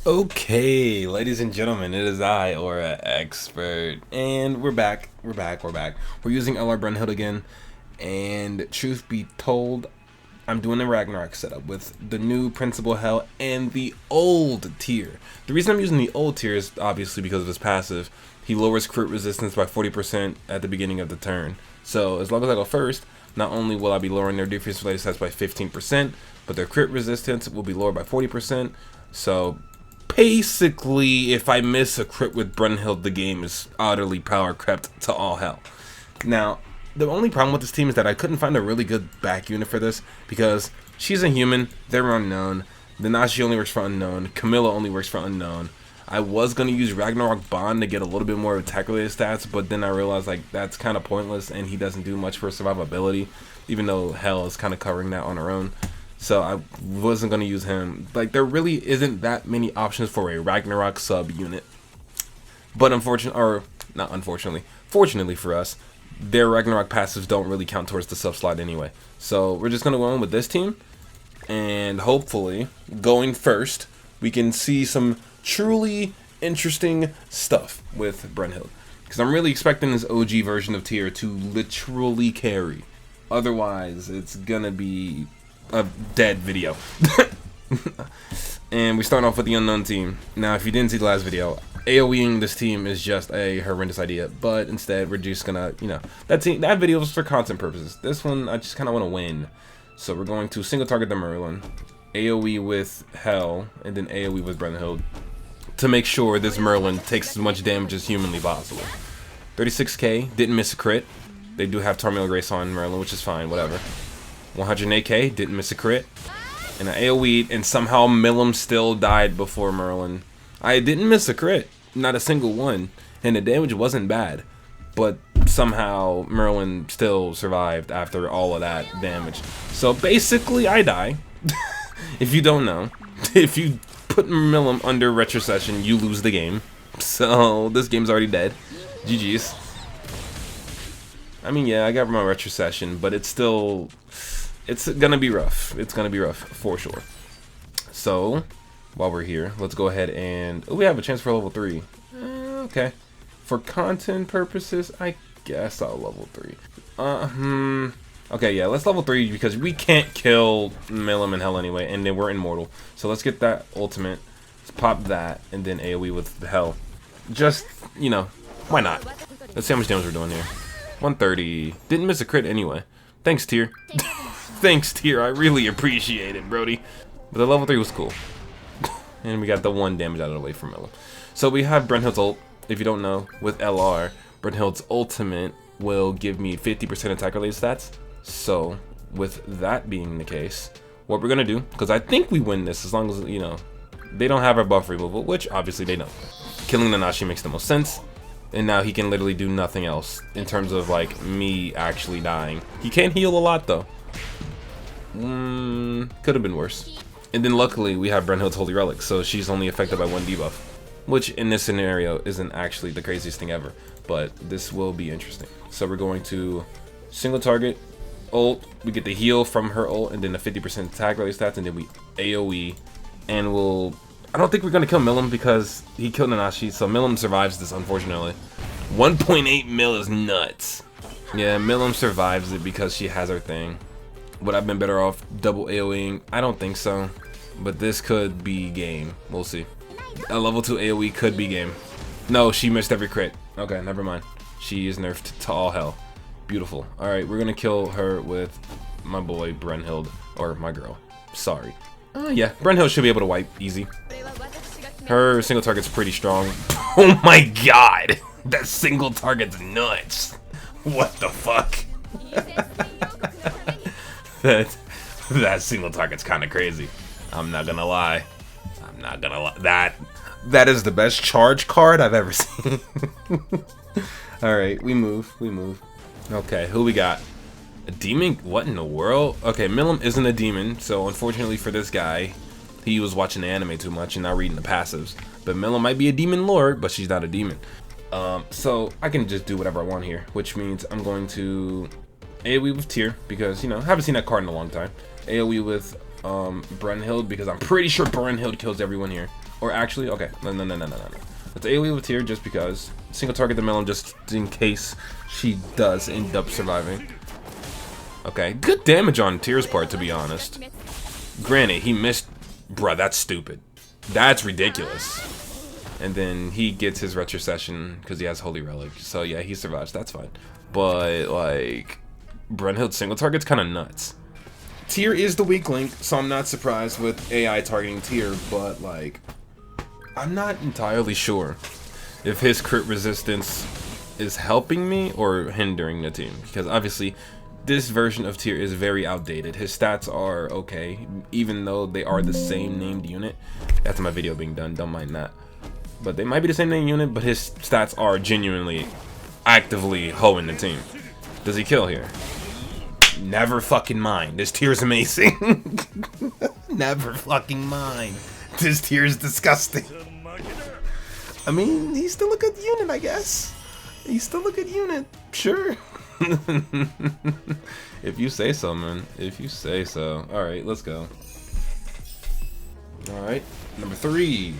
Okay, ladies and gentlemen, it is I, Aura Expert, and we're back. We're using LR Brunhild again, and truth be told, I'm doing a Ragnarok setup with the new Principal Hell and the old tier. The reason I'm using the old tier is obviously because of his passive. He lowers crit resistance by 40% at the beginning of the turn. So as long as I go first, not only will I be lowering their defense related stats by 15%, but their crit resistance will be lowered by 40%. So basically, if I miss a crit with Brunhild, the game is utterly power crept to all hell. Now, the only problem with this team is that I couldn't find a really good back unit for this because she's a human, they're unknown, the Nashi only works for unknown, Camilla only works for unknown. I was going to use Ragnarok Bond to get a little bit more attack related stats, but then I realized like that's kind of pointless and he doesn't do much for survivability, even though Hell is kind of covering that on her own. So I wasn't going to use him. Like, there really isn't that many options for a Ragnarok sub unit. But fortunately for us, their Ragnarok passives don't really count towards the sub slot anyway. So we're just going to go on with this team. And hopefully, going first, we can see some truly interesting stuff with Brunhild. Because I'm really expecting this OG version of tier to literally carry. Otherwise, it's going to be a dead video. And we start off with the unknown team. Now, if you didn't see the last video, AoEing this team is just a horrendous idea, but instead we're just gonna, that video was for content purposes. This one, I just kind of want to win. So we're going to single target the Merlin, AoE with Hell, and then AoE with Brunhild to make sure this Merlin takes as much damage as humanly possible. 36k, didn't miss a crit. They do have Tormental Grace on Merlin, which is fine, whatever. 108k, didn't miss a crit. And I AoE'd, and somehow Millum still died before Merlin. I didn't miss a crit, not a single one, and the damage wasn't bad. But somehow Merlin still survived after all of that damage. So basically, I die. If you don't know, if you put Millum under retrocession, you lose the game. So this game's already dead. GG's. I mean, yeah, I got my retrocession, but it's still... It's gonna be rough. It's gonna be rough for sure. So, while we're here, let's go ahead and... Oh, we have a chance for level 3. Okay. For content purposes, I guess I'll level 3. Okay, yeah, let's level 3 because we can't kill Millum and Hell anyway, and then we're immortal. So let's get that ultimate. Let's pop that, and then AoE with Hell. Just, why not? Let's see how much damage we're doing here. 130. Didn't miss a crit anyway. Thanks, tier. Thanks, tier. I really appreciate it, Brody. But the level 3 was cool. And we got the 1 damage out of the way from Millum. So we have Brunhild's ult. If you don't know, with LR, Brunhild's ultimate will give me 50% attack related stats. So, with that being the case, what we're going to do, because I think we win this as long as, they don't have our buff removal, which obviously they don't. Killing the Nashi makes the most sense. And now he can literally do nothing else in terms of, like, me actually dying. He can heal a lot, though. Could have been worse. And then luckily, we have Brunhild's Holy Relic, so she's only affected by 1 debuff. Which, in this scenario, isn't actually the craziest thing ever. But this will be interesting. So we're going to single target, ult. We get the heal from her ult, and then the 50% attack related stats, and then we AoE. And we'll... I don't think we're going to kill Millum because he killed Nanashi, so Millum survives this, unfortunately. 1.8 mil is nuts. Yeah, Millum survives it because she has her thing. Would I have been better off double AoEing? I don't think so. But this could be game. We'll see. A level 2 AoE could be game. No, she missed every crit. Okay, never mind. She is nerfed to all hell. Beautiful. Alright, we're going to kill her with my boy Brunhild. Or my girl. Sorry. Yeah, Brunhild should be able to wipe easy. Her single target's pretty strong. Oh my god! That single target's nuts! What the fuck? that single target's kind of crazy. I'm not gonna lie. That is the best charge card I've ever seen. Alright, we move. Okay, who we got? A demon? What in the world? Okay, Millum isn't a demon, so unfortunately for this guy, he was watching the anime too much and not reading the passives. But Millum might be a demon lord, but she's not a demon. So I can just do whatever I want here, which means I'm going to AoE with Tyr, because, I haven't seen that card in a long time. AoE with Brunhild, because I'm pretty sure Brunhild kills everyone here. Or actually, okay, no. Let's AoE with Tyr just because. Single target the melon just in case she does end up surviving. Okay, good damage on Tyr's part, to be honest. Granted, he missed. Bruh, that's stupid. That's ridiculous. And then he gets his retrocession because he has Holy Relic. So yeah, he survives. That's fine. But like, Brunhild's single target's kind of nuts. Tyr is the weak link, so I'm not surprised with AI targeting Tyr. But like, I'm not entirely sure if his crit resistance is helping me or hindering the team, because obviously this version of Tyr is very outdated. His stats are okay, even though they are the same named unit. That's my video being done, don't mind that. But they might be the same named unit, but his stats are genuinely actively hoeing the team. Does he kill here? Never fucking mind. This Tyr's amazing. Never fucking mind. This Tyr's disgusting. I mean, he's still a good unit, I guess. He's still a good unit, sure. If you say so, man. If you say so. Alright, let's go. Alright, number 3.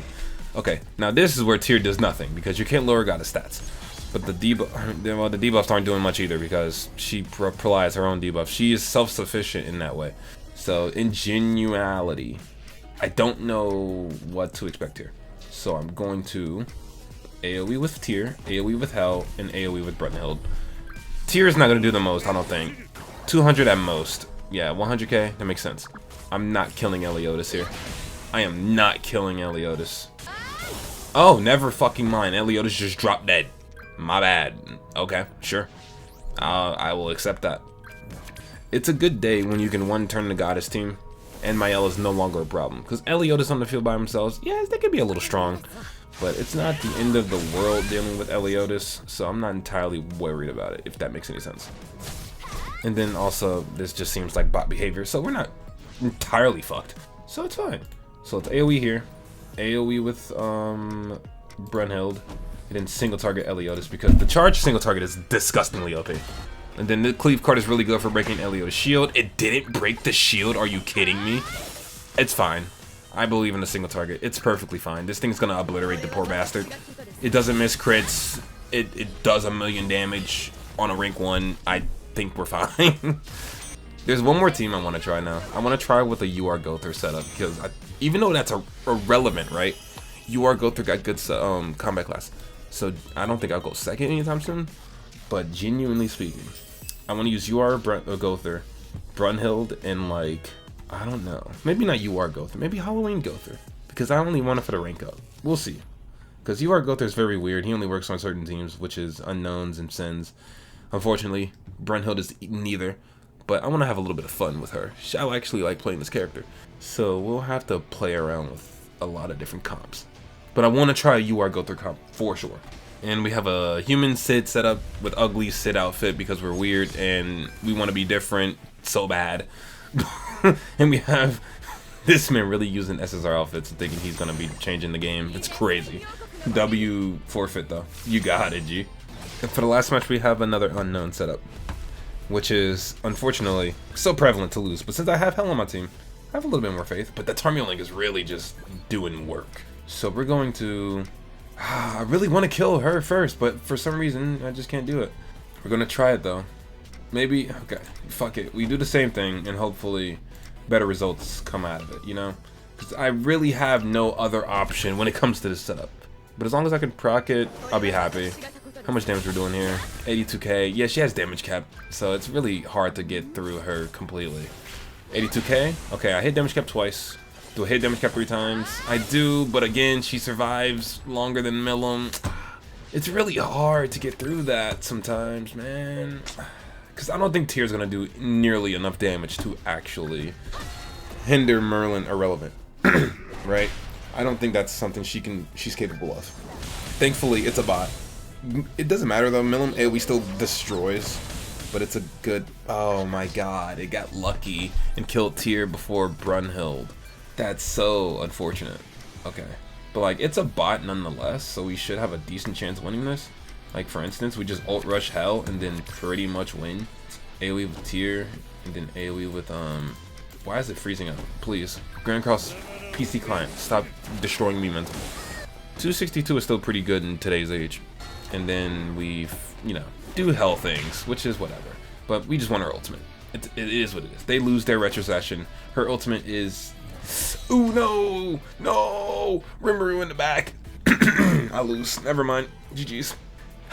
Okay, now this is where Tyr does nothing, because you can't lower goddess stats. But the debuffs aren't doing much either, because she applies her own debuff. She is self-sufficient in that way. So, in genuality, I don't know what to expect here. So I'm going to AoE with Tyr, AoE with Hel, and AoE with Brunhild. Tyr is not going to do the most, I don't think. 200 at most. Yeah, 100k, that makes sense. I'm not killing Eliotis here. I am not killing Eliotis. Oh, never fucking mind. Eliotis just dropped dead. My bad. Okay, sure. I will accept that. It's a good day when you can one-turn the goddess team, and Mael is no longer a problem. Because Eliotis on the field by themselves, yes, they could be a little strong. But it's not the end of the world dealing with Eliotis, so I'm not entirely worried about it, if that makes any sense. And then also, this just seems like bot behavior, so we're not entirely fucked. So it's fine. So it's AoE here. AoE with Brunhild. And then single target Eliotis, because the charge single target is disgustingly OP. And then the cleave card is really good for breaking Eliotis' shield. It didn't break the shield, are you kidding me? It's fine. I believe in the single target. It's perfectly fine. This thing's gonna obliterate the poor bastard. It doesn't miss crits. It does 1,000,000 damage on a rank 1. I think we're fine. There's one more team I want to try now. I want to try with a UR Gother setup, because even though that's irrelevant, right? UR Gother got good combat class. So I don't think I'll go second anytime soon. But genuinely speaking, I want to use UR Gother, Brunhild, and like, I don't know. Maybe not UR Gother. Maybe Halloween Gother. Because I only want it for the rank up. We'll see. Because UR Gother is very weird. He only works on certain teams, which is unknowns and sins. Unfortunately, Brunhild is neither. But I want to have a little bit of fun with her. I actually like playing this character. So we'll have to play around with a lot of different comps. But I want to try a UR Gother comp for sure. And we have a human Sid set up with ugly Sid outfit because we're weird and we want to be different so bad. And we have this man really using SSR outfits and thinking he's going to be changing the game. It's crazy. W forfeit though. You got it, G. And for the last match we have another unknown setup, which is unfortunately so prevalent to lose. But since I have Hel on my team, I have a little bit more faith. But the Tarmiel Link is really just doing work. So we're going to... I really want to kill her first, but for some reason, I just can't do it. We're going to try it, though. Maybe... Okay, fuck it. We do the same thing, and hopefully better results come out of it, you know? Because I really have no other option when it comes to this setup. But as long as I can proc it, I'll be happy. How much damage we're doing here? 82k. Yeah, she has damage cap, so it's really hard to get through her completely. 82k? Okay, I hit damage cap twice. Do I hit damage cap 3 times? I do, but again, she survives longer than Millum. It's really hard to get through that sometimes, man. Because I don't think Tyr's going to do nearly enough damage to actually hinder Merlin irrelevant. Right? I don't think that's something she's capable of. Thankfully, it's a bot. It doesn't matter though, Millum AoE still destroys. But it's a good... Oh my god, it got lucky and killed Tyr before Brunhild. That's so unfortunate. Okay. But like, it's a bot nonetheless, so we should have a decent chance of winning this. Like for instance, we just ult rush Hel and then pretty much win. AoE with Tyr, and then AoE with why is it freezing up? Please. Grandcross. PC client, stop destroying me mentally. 262 is still pretty good in today's age. And then we, you know, do hell things, which is whatever. But we just want her ultimate. It is what it is. They lose their retrocession. Her ultimate is... Ooh, no! No! Rimuru in the back. I lose. Never mind. GG's.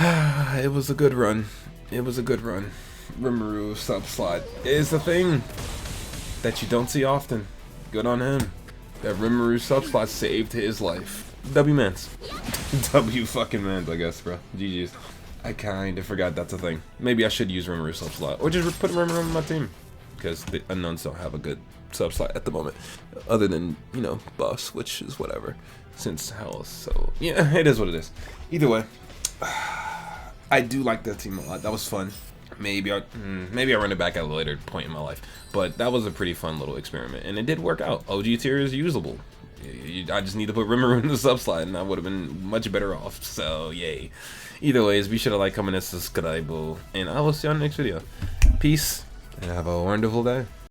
It was a good run. It was a good run. Rimuru sub-slot is the thing that you don't see often. Good on him. That Rimuru sub-slot saved his life. W mans. W fucking mans, I guess, bro. GG's. I kinda forgot that's a thing. Maybe I should use Rimuru sub-slot. Or just put Rimuru on my team. Because the unknowns don't have a good sub-slot at the moment. Other than, you know, buffs, which is whatever. Since hell, so yeah, it is what it is. Either way, I do like that team a lot. That was fun. Maybe I run it back at a later point in my life, but that was a pretty fun little experiment, and it did work out. OG tier is usable. I just need to put Rimuru in the subslide, and I would have been much better off. So yay. Either ways, be sure to like, comment, and subscribe, and I will see you on the next video. Peace, and have a wonderful day.